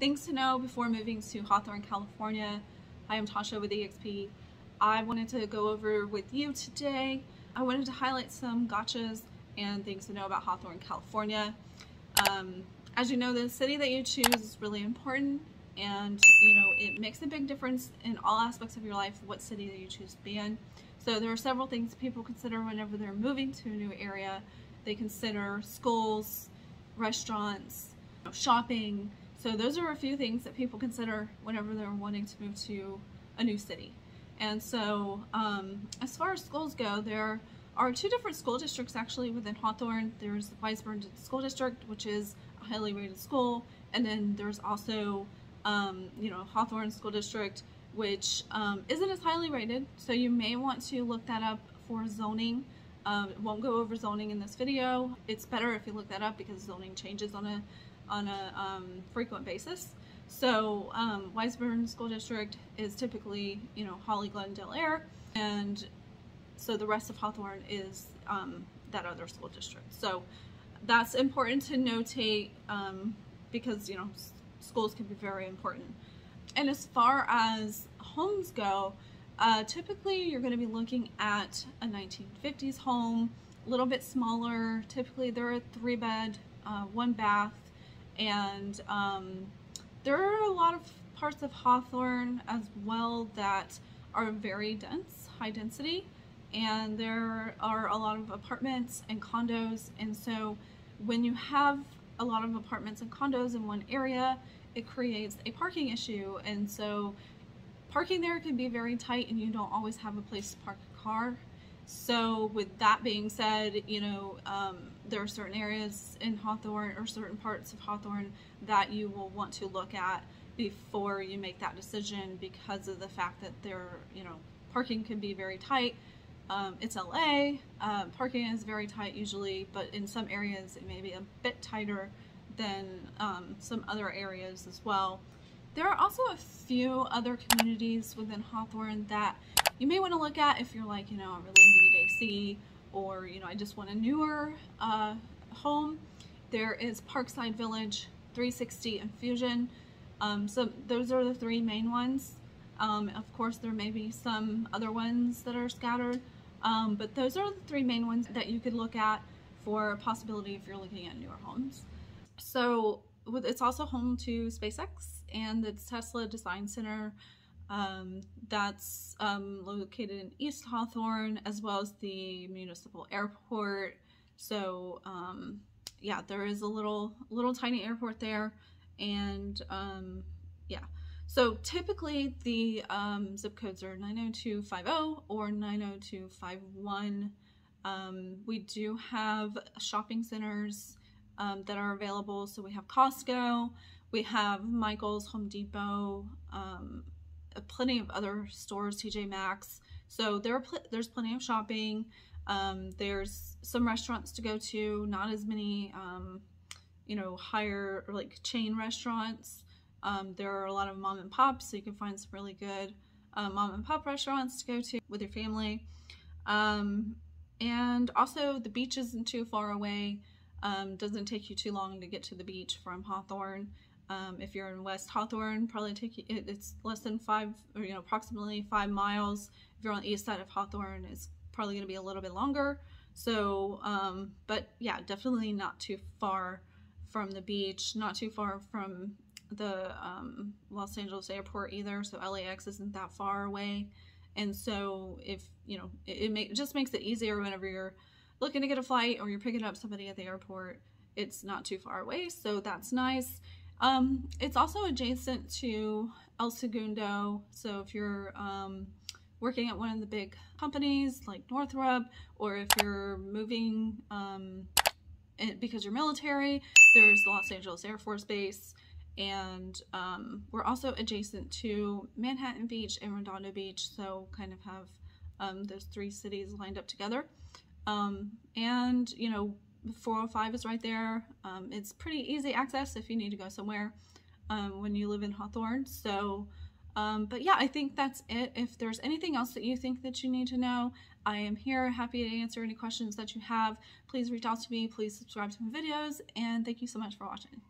Things to know before moving to Hawthorne, California. Hi, I'm Tasha with EXP. I wanted to go over with you today. I wanted to highlight some gotchas and things to know about Hawthorne, California. As you know, the city that you choose is really important, and it makes a big difference in all aspects of your life what city that you choose to be in. So there are several things people consider whenever they're moving to a new area. They consider schools, restaurants, shopping. So those are a few things that people consider whenever they're wanting to move to a new city. And so as far as schools go, there are two different school districts actually within Hawthorne. There's the Weisburn School District, which is a highly rated school, and then there's also Hawthorne School District, which isn't as highly rated. So you may want to look that up for zoning. Won't go over zoning in this video. It's better if you look that up because zoning changes on a frequent basis. So Weisburn School District is typically Holly, Glen, Del Air, and so the rest of Hawthorne is that other school district. So that's important to notate because schools can be very important. And as far as homes go, typically you're going to be looking at a 1950s home, a little bit smaller. Typically they're a 3-bed, 1 bath, and there are a lot of parts of Hawthorne as well that are very dense, high density, and there are a lot of apartments and condos. And so when you have a lot of apartments and condos in one area, it creates a parking issue. And so parking there can be very tight, and you don't always have a place to park a car. So with that being said, there are certain areas in Hawthorne or certain parts of Hawthorne that you will want to look at before you make that decision, because of the fact that parking can be very tight. It's LA, parking is very tight usually, but in some areas it may be a bit tighter than some other areas as well. There are also a few other communities within Hawthorne that you may want to look at if you're like, I really need AC, or I just want a newer home. There is Parkside Village, Threesixty, and Fusion. So those are the 3 main ones. Of course, there may be some other ones that are scattered, but those are the 3 main ones that you could look at for a possibility if you're looking at newer homes. So it's also home to Spacex and the Tesla Design Center. That's located in East Hawthorne, as well as the municipal airport. So yeah, there is a little tiny airport there, and yeah. So typically the zip codes are 90250 or 90251. We do have shopping centers that are available. So we have Costco, we have Michael's, Home Depot, plenty of other stores, TJ Maxx. So there's plenty of shopping. There's some restaurants to go to, not as many higher chain restaurants. There are a lot of mom and pops, so you can find some really good mom and pop restaurants to go to with your family. And also the beach isn't too far away. Doesn't take you too long to get to the beach from Hawthorne. If you're in West Hawthorne, probably it's less than approximately 5 miles. If you're on the east side of Hawthorne, it's probably going to be a little bit longer. So, but yeah, definitely not too far from the beach, not too far from the Los Angeles airport either. So LAX isn't that far away. And so if, it just makes it easier whenever you're looking to get a flight or you're picking up somebody at the airport. It's not too far away, so that's nice. It's also adjacent to El Segundo, so if you're working at one of the big companies like Northrop, or if you're moving because you're military, there's the Los Angeles Air Force Base. And we're also adjacent to Manhattan Beach and Redondo Beach, so kind of have those 3 cities lined up together. And 405 is right there. It's pretty easy access if you need to go somewhere when you live in Hawthorne. So but yeah, I think that's it. If there's anything else that you think that you need to know, I am here, happy to answer any questions that you have. Please reach out to me, please subscribe to my videos, and thank you so much for watching.